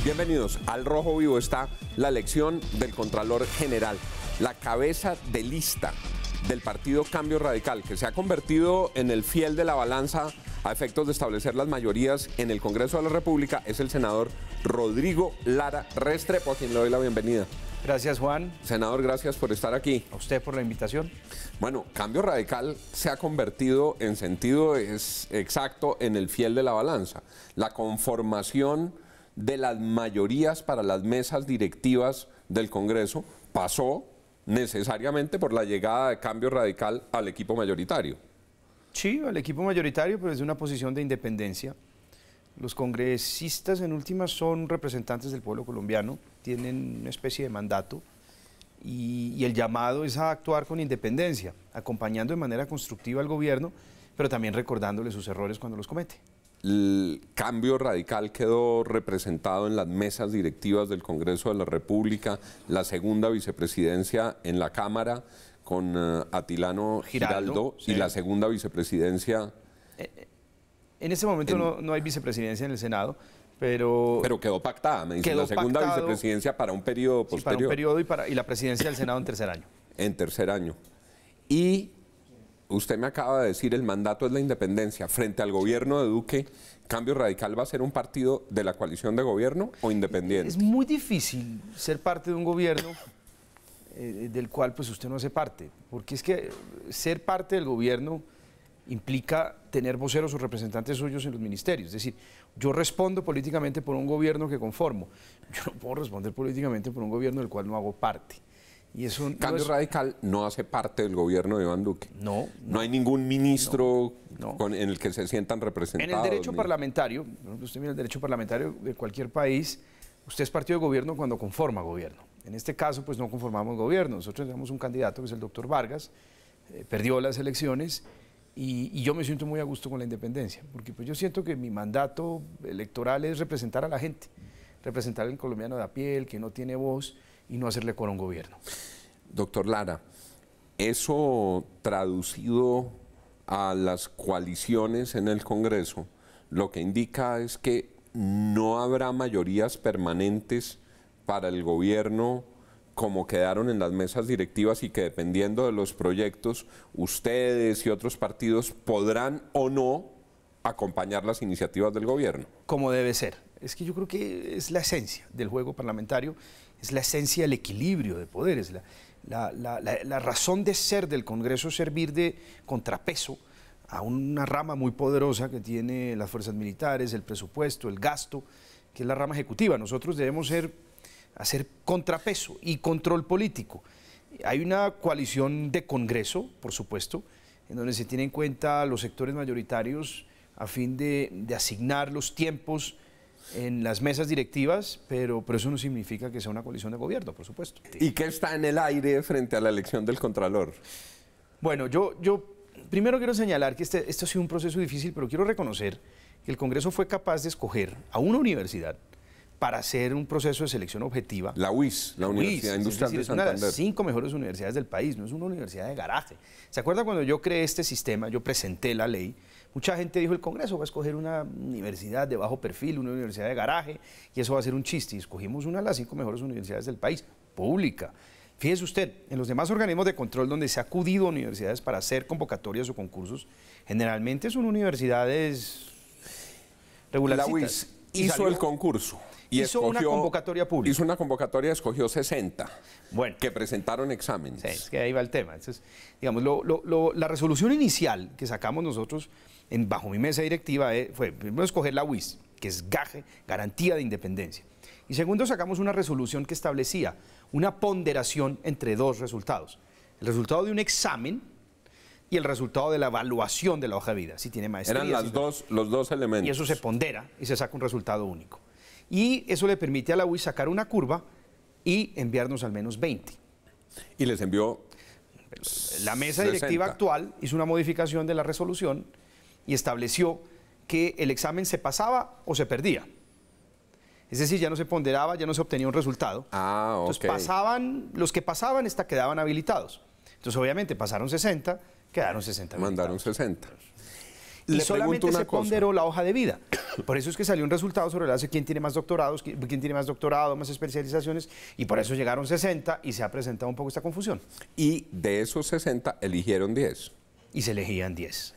Bienvenidos. Al Rojo Vivo está la elección del Contralor General, la cabeza de lista del partido Cambio Radical, que se ha convertido en el fiel de la balanza a efectos de establecer las mayorías en el Congreso de la República, es el senador Rodrigo Lara Restrepo, a quien le doy la bienvenida. Gracias, Juan. Senador, gracias por estar aquí. A usted por la invitación. Bueno, Cambio Radical se ha convertido en sentido exacto en el fiel de la balanza. La conformación de las mayorías para las mesas directivas del Congreso pasó necesariamente por la llegada de Cambio Radical al equipo mayoritario. Sí, al equipo mayoritario, pero desde una posición de independencia. Los congresistas en últimas son representantes del pueblo colombiano, tienen una especie de mandato y el llamado es a actuar con independencia, acompañando de manera constructiva al gobierno, pero también recordándole sus errores cuando los comete. El Cambio Radical quedó representado en las mesas directivas del Congreso de la República, la segunda vicepresidencia en la Cámara con Atilano Giraldo sí. Y la segunda vicepresidencia... En este momento no hay vicepresidencia en el Senado, pero quedó pactada, me dice, la segunda vicepresidencia para un periodo posterior. Sí, para un periodo y la presidencia del Senado en tercer año. En tercer año. Y usted me acaba de decir, el mandato es la independencia. Frente al gobierno de Duque, ¿Cambio Radical va a ser un partido de la coalición de gobierno o independiente? Es muy difícil ser parte de un gobierno del cual pues usted no hace parte, porque es que ser parte del gobierno implica tener voceros o representantes suyos en los ministerios. Es decir, yo respondo políticamente por un gobierno que conformo. Yo no puedo responder políticamente por un gobierno del cual no hago parte. Y eso Cambio Radical no hace parte del gobierno de Iván Duque. No hay ningún ministro en el que se sientan representados. En el derecho parlamentario, usted mira el derecho parlamentario de cualquier país, usted es partido de gobierno cuando conforma gobierno. En este caso, pues no conformamos gobierno. Nosotros tenemos un candidato que es el doctor Vargas, perdió las elecciones y yo me siento muy a gusto con la independencia, porque pues yo siento que mi mandato electoral es representar a la gente, representar al colombiano de a pie, el que no tiene voz, y no hacerle coro a un gobierno. Doctor Lara, eso traducido a las coaliciones en el Congreso, lo que indica es que no habrá mayorías permanentes para el gobierno como quedaron en las mesas directivas y que dependiendo de los proyectos, ustedes y otros partidos podrán o no acompañar las iniciativas del gobierno. Como debe ser. Es que yo creo que es la esencia del juego parlamentario, es la esencia del equilibrio de poderes, la razón de ser del Congreso es servir de contrapeso a una rama muy poderosa que tiene las fuerzas militares, el presupuesto, el gasto, que es la rama ejecutiva. Nosotros debemos hacer contrapeso y control político. Hay una coalición de Congreso, por supuesto, en donde se tienen en cuenta los sectores mayoritarios a fin de asignar los tiempos en las mesas directivas, pero eso no significa que sea una coalición de gobierno, por supuesto. ¿Y qué está en el aire frente a la elección del Contralor? Bueno, yo primero quiero señalar que esto ha sido un proceso difícil, pero quiero reconocer que el Congreso fue capaz de escoger a una universidad para hacer un proceso de selección objetiva. La UIS, la Universidad Industrial de Santander. Es una de las 5 mejores universidades del país, no es una universidad de garaje. ¿Se acuerda cuando yo creé este sistema, yo presenté la ley? Mucha gente dijo, el Congreso va a escoger una universidad de bajo perfil, una universidad de garaje, y eso va a ser un chiste. Y escogimos una de las 5 mejores universidades del país, pública. Fíjese usted, en los demás organismos de control donde se ha acudido a universidades para hacer convocatorias o concursos, generalmente son universidades regularcitas. La UIS hizo el concurso. Hizo una convocatoria pública. Hizo una convocatoria, escogió 60 que presentaron exámenes. Sí, es que ahí va el tema. Entonces, digamos, la resolución inicial que sacamos nosotros bajo mi mesa directiva fue, primero, escoger la UIS, que es GAJE, Garantía de Independencia. Y segundo, sacamos una resolución que establecía una ponderación entre dos resultados. El resultado de un examen y el resultado de la evaluación de la hoja de vida, si tiene maestría. Eran los dos elementos. Y eso se pondera y se saca un resultado único. Y eso le permite a la UIS sacar una curva y enviarnos al menos 20. Y les envió la mesa directiva 60. actual hizo una modificación de la resolución y estableció que el examen se pasaba o se perdía. Es decir, ya no se ponderaba, ya no se obtenía un resultado. Entonces los que pasaban quedaban habilitados. Entonces obviamente pasaron 60, quedaron 60 habilitados. Mandaron 60. Y solamente se ponderó la hoja de vida. Por eso es que salió un resultado sobre la base de quién tiene más doctorados, quién tiene más doctorado, más especializaciones, y por eso llegaron 60 y se ha presentado un poco esta confusión. Y de esos 60 eligieron 10. Y se elegían 10.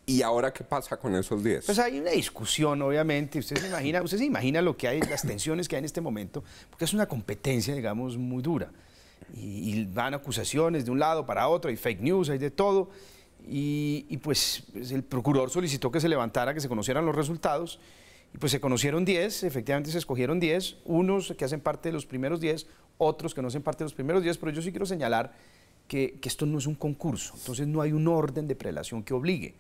¿Y ahora qué pasa con esos 10? Pues hay una discusión, obviamente. Usted se imagina lo que hay, las tensiones que hay en este momento, porque es una competencia, digamos, muy dura. Y van acusaciones de un lado para otro, hay fake news, hay de todo. Y pues el procurador solicitó que se levantara, que se conocieran los resultados. Y pues se conocieron 10, efectivamente se escogieron 10, unos que hacen parte de los primeros 10, otros que no hacen parte de los primeros 10, pero yo sí quiero señalar que esto no es un concurso, entonces no hay un orden de prelación que obligue.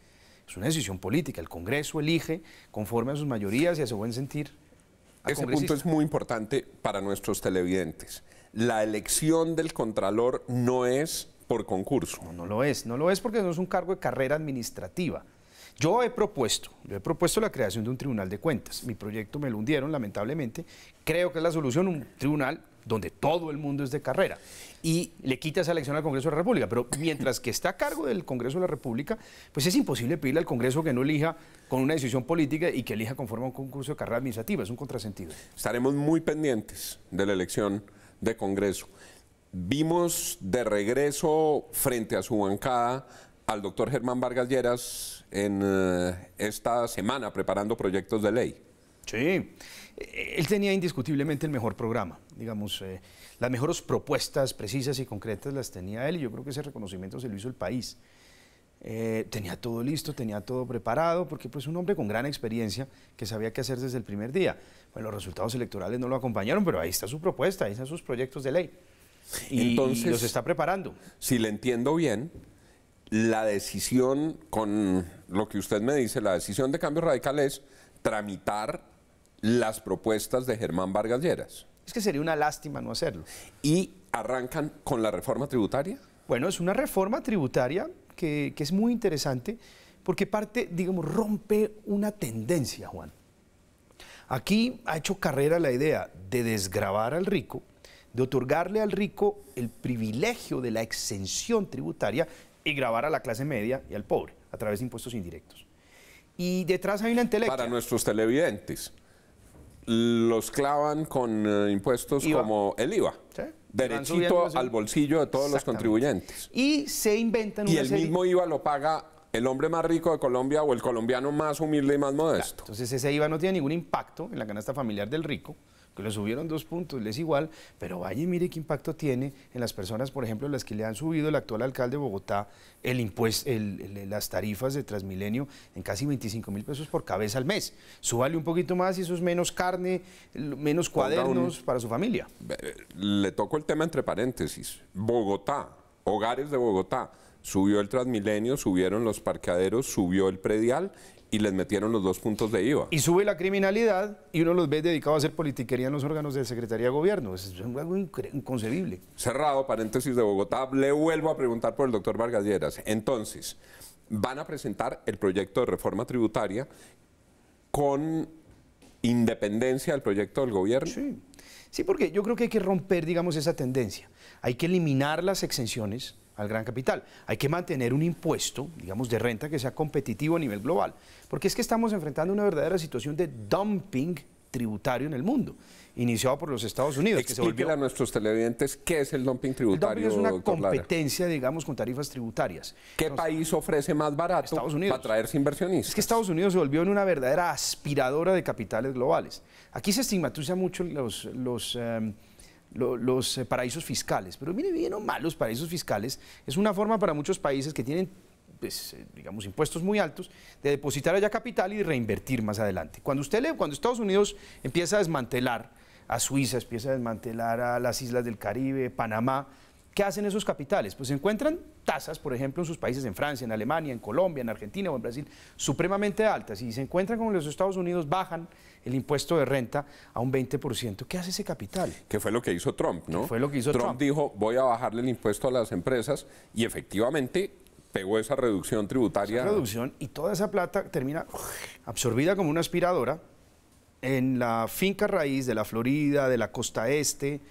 Es una decisión política, el Congreso elige conforme a sus mayorías y a su buen sentir. Ese punto es muy importante para nuestros televidentes. La elección del Contralor no es por concurso. No, no lo es porque no es un cargo de carrera administrativa. Yo he propuesto la creación de un tribunal de cuentas. Mi proyecto me lo hundieron, lamentablemente. Creo que es la solución, un tribunal donde todo el mundo es de carrera. Y le quita esa elección al Congreso de la República. Pero mientras que está a cargo del Congreso de la República, pues es imposible pedirle al Congreso que no elija con una decisión política y que elija conforme a un concurso de carrera administrativa. Es un contrasentido. Estaremos muy pendientes de la elección de Congreso. Vimos de regreso frente a su bancada al doctor Germán Vargas Lleras en esta semana preparando proyectos de ley. Sí, él tenía indiscutiblemente el mejor programa, digamos, las mejores propuestas precisas y concretas las tenía él y yo creo que ese reconocimiento se lo hizo el país. Tenía todo listo, tenía todo preparado, porque pues un hombre con gran experiencia que sabía qué hacer desde el primer día. Bueno, los resultados electorales no lo acompañaron, pero ahí está su propuesta, ahí están sus proyectos de ley. Entonces, y los está preparando. Si le entiendo bien, la decisión, con lo que usted me dice, la decisión de Cambio Radical es tramitar las propuestas de Germán Vargas Lleras. Es que sería una lástima no hacerlo. ¿Y arrancan con la reforma tributaria? Bueno, es una reforma tributaria que es muy interesante porque parte, digamos, rompe una tendencia, Juan. Aquí ha hecho carrera la idea de desgravar al rico, de otorgarle al rico el privilegio de la exención tributaria y gravar a la clase media y al pobre a través de impuestos indirectos. Y detrás hay una entelequia. Para nuestros televidentes, los clavan con impuestos IVA. Como el IVA. ¿Sí? Derechito al bolsillo de todos los contribuyentes. Y se inventan una serie... Y el mismo IVA lo paga el hombre más rico de Colombia o el colombiano más humilde y más modesto. Claro, entonces ese IVA no tiene ningún impacto en la canasta familiar del rico, que le subieron 2 puntos, le es igual, pero vaya y mire qué impacto tiene en las personas, por ejemplo, las que le han subido el actual alcalde de Bogotá el impuesto, las tarifas de Transmilenio en casi 25.000 pesos por cabeza al mes. Súbale un poquito más y eso es menos carne, menos cuadernos para su familia. Le toco el tema entre paréntesis. Bogotá, hogares de Bogotá, subió el Transmilenio, subieron los parqueaderos, subió el predial y les metieron los 2 puntos de IVA. Y sube la criminalidad y uno los ve dedicados a hacer politiquería en los órganos de Secretaría de Gobierno. Es algo inconcebible. Cerrado, paréntesis de Bogotá, le vuelvo a preguntar por el doctor Vargas Lleras. Entonces, van a presentar el proyecto de reforma tributaria con independencia del proyecto del gobierno. Sí. Sí, porque yo creo que hay que romper, digamos, esa tendencia. Hay que eliminar las exenciones al gran capital. Hay que mantener un impuesto, digamos, de renta que sea competitivo a nivel global. Porque es que estamos enfrentando una verdadera situación de dumping tributario en el mundo, iniciado por los Estados Unidos. Explíquele a nuestros televidentes qué es el dumping tributario. El dumping es una competencia, digamos, con tarifas tributarias. ¿Qué país ofrece más barato Estados Unidos. para traerse inversionistas? Es que Estados Unidos se volvió en una verdadera aspiradora de capitales globales. Aquí se estigmatiza mucho los paraísos fiscales, pero mire bien o mal los paraísos fiscales, es una forma para muchos países que tienen, pues, digamos, impuestos muy altos, de depositar allá capital y de reinvertir más adelante. Cuando Estados Unidos empieza a desmantelar a Suiza, empieza a desmantelar a las islas del Caribe, Panamá, ¿qué hacen esos capitales? Pues encuentran tasas, por ejemplo, en sus países, en Francia, en Alemania, en Colombia, en Argentina o en Brasil, supremamente altas. Y se encuentran con los Estados Unidos, bajan el impuesto de renta a un 20%. ¿Qué hace ese capital? Que fue lo que hizo Trump, ¿no? Fue lo que hizo Trump. Trump dijo, voy a bajarle el impuesto a las empresas y efectivamente pegó esa reducción tributaria. Esa reducción y toda esa plata termina absorbida como una aspiradora en la finca raíz de la Florida, de la costa este,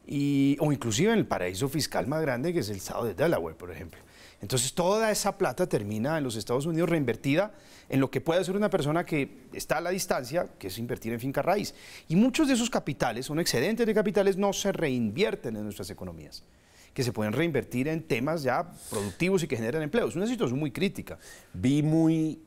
o inclusive en el paraíso fiscal más grande que es el estado de Delaware, por ejemplo. Entonces toda esa plata termina en los Estados Unidos reinvertida en lo que puede hacer una persona que está a la distancia, que es invertir en finca raíz. Y muchos de esos capitales, son excedentes de capitales, no se reinvierten en nuestras economías, que se pueden reinvertir en temas ya productivos y que generan empleo. Es una situación muy crítica. Vi muy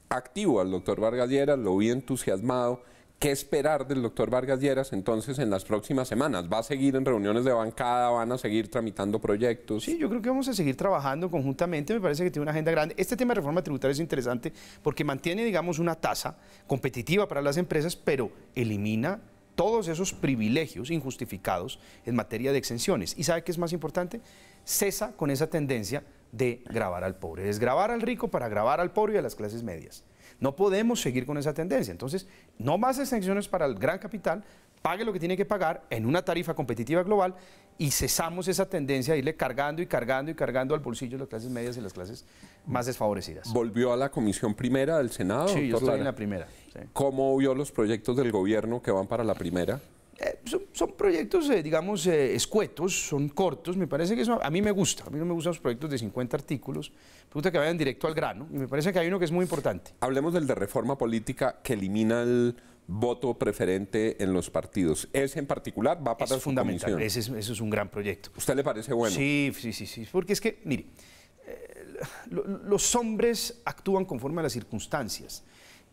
activo al doctor Vargas Lleras, lo vi entusiasmado. ¿Qué esperar del doctor Vargas Lleras entonces en las próximas semanas? ¿Va a seguir en reuniones de bancada? ¿Van a seguir tramitando proyectos? Sí, yo creo que vamos a seguir trabajando conjuntamente. Me parece que tiene una agenda grande. Este tema de reforma tributaria es interesante porque mantiene, digamos, una tasa competitiva para las empresas, pero elimina todos esos privilegios injustificados en materia de exenciones. ¿Y sabe qué es más importante? Cesa con esa tendencia de gravar al pobre, desgravar al rico para gravar al pobre y a las clases medias. No podemos seguir con esa tendencia. Entonces, no más exenciones para el gran capital, pague lo que tiene que pagar en una tarifa competitiva global y cesamos esa tendencia de irle cargando y cargando y cargando al bolsillo de las clases medias y las clases más desfavorecidas. ¿Volvió a la comisión primera del Senado? Sí, yo estoy Lara? en la primera. Sí. ¿Cómo vio los proyectos del gobierno que van para la primera? Son proyectos, digamos, escuetos, son cortos, me parece que eso a mí me gusta. A mí no me gustan los proyectos de 50 artículos, me gusta que vayan directo al grano y me parece que hay uno que es muy importante. Hablemos del de reforma política que elimina el voto preferente en los partidos. Ese en particular va para Es su fundamental, comisión. ese es un gran proyecto. ¿Usted le parece bueno? Sí, porque es que, mire, los hombres actúan conforme a las circunstancias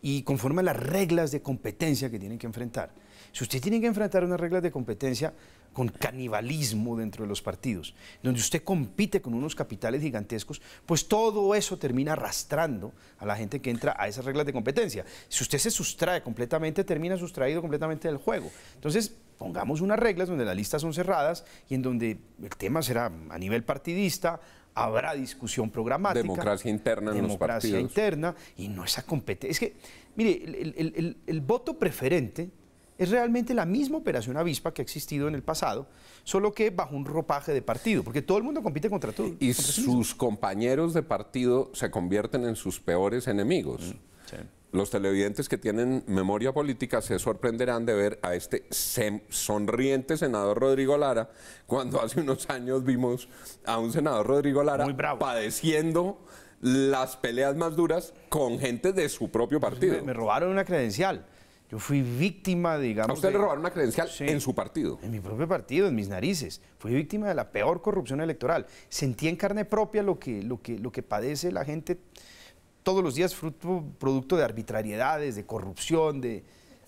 y conforme a las reglas de competencia que tienen que enfrentar. Si usted tiene que enfrentar unas reglas de competencia con canibalismo dentro de los partidos, donde usted compite con unos capitales gigantescos, pues todo eso termina arrastrando a la gente que entra a esas reglas de competencia. Si usted se sustrae completamente, termina sustraído completamente del juego. Entonces, pongamos unas reglas donde las listas son cerradas y en donde el tema será a nivel partidista, habrá discusión programática. Democracia interna en los partidos. Democracia interna y no esa competencia. Es que, mire, el voto preferente es realmente la misma operación avispa que ha existido en el pasado, solo que bajo un ropaje de partido, porque todo el mundo compite contra todo. Y sus compañeros de partido se convierten en sus peores enemigos. Sí. Los televidentes que tienen memoria política se sorprenderán de ver a este sonriente senador Rodrigo Lara, cuando hace unos años vimos a un senador Rodrigo Lara padeciendo las peleas más duras con gente de su propio partido. Me robaron una credencial. Yo fui víctima, digamos... ¿A usted le robaron una credencial sí, en su partido? En mi propio partido, en mis narices. Fui víctima de la peor corrupción electoral. Sentí en carne propia lo que padece la gente todos los días, producto de arbitrariedades, de corrupción, de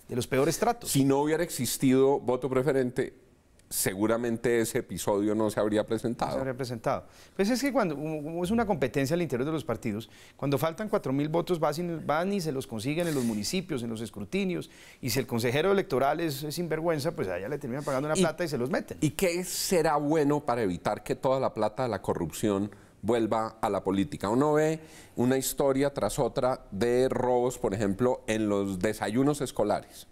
los peores tratos. Si no hubiera existido voto preferente, seguramente ese episodio no se habría presentado. No se habría presentado. Pues es que como es una competencia al interior de los partidos, cuando faltan 4.000 votos van y se los consiguen en los municipios, en los escrutinios, y si el consejero electoral es sinvergüenza, pues allá le terminan pagando una plata y se los meten. ¿Y qué será bueno para evitar que toda la plata de la corrupción vuelva a la política? Uno ve una historia tras otra de robos, por ejemplo, en los desayunos escolares.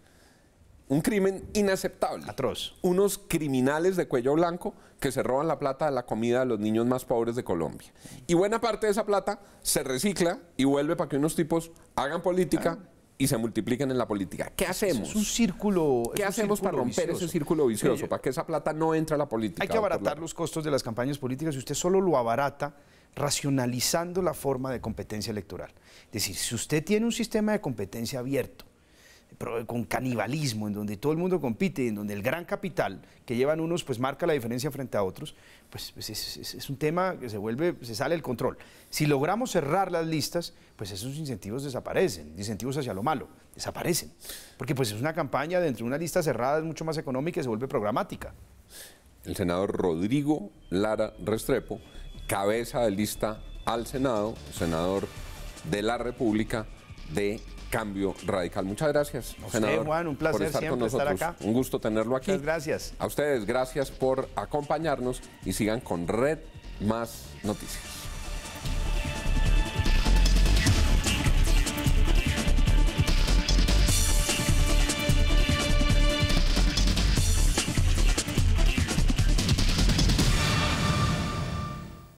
Un crimen inaceptable. Atroz. Unos criminales de cuello blanco que se roban la plata de la comida de los niños más pobres de Colombia. Y buena parte de esa plata se recicla y vuelve para que unos tipos hagan política y se multipliquen en la política. ¿Qué hacemos? Es un círculo. ¿Qué hacemos para romper ese círculo vicioso? Para que esa plata no entre a la política. Hay que abaratar los costos de las campañas políticas y usted solo lo abarata racionalizando la forma de competencia electoral. Es decir, si usted tiene un sistema de competencia abierto, con canibalismo, en donde todo el mundo compite, en donde el gran capital que llevan unos pues marca la diferencia frente a otros, pues es un tema que se sale del control. Si logramos cerrar las listas, pues esos incentivos desaparecen, incentivos hacia lo malo, desaparecen. Porque pues es una campaña dentro de una lista cerrada, es mucho más económica y se vuelve programática. El senador Rodrigo Lara Restrepo, cabeza de lista al Senado, senador de la República de Cambio Radical. Muchas gracias, senador, Juan, un placer por estar con siempre nosotros. estar acá. Un gusto tenerlo aquí. Muchas gracias. A ustedes, gracias por acompañarnos y sigan con Red Más Noticias.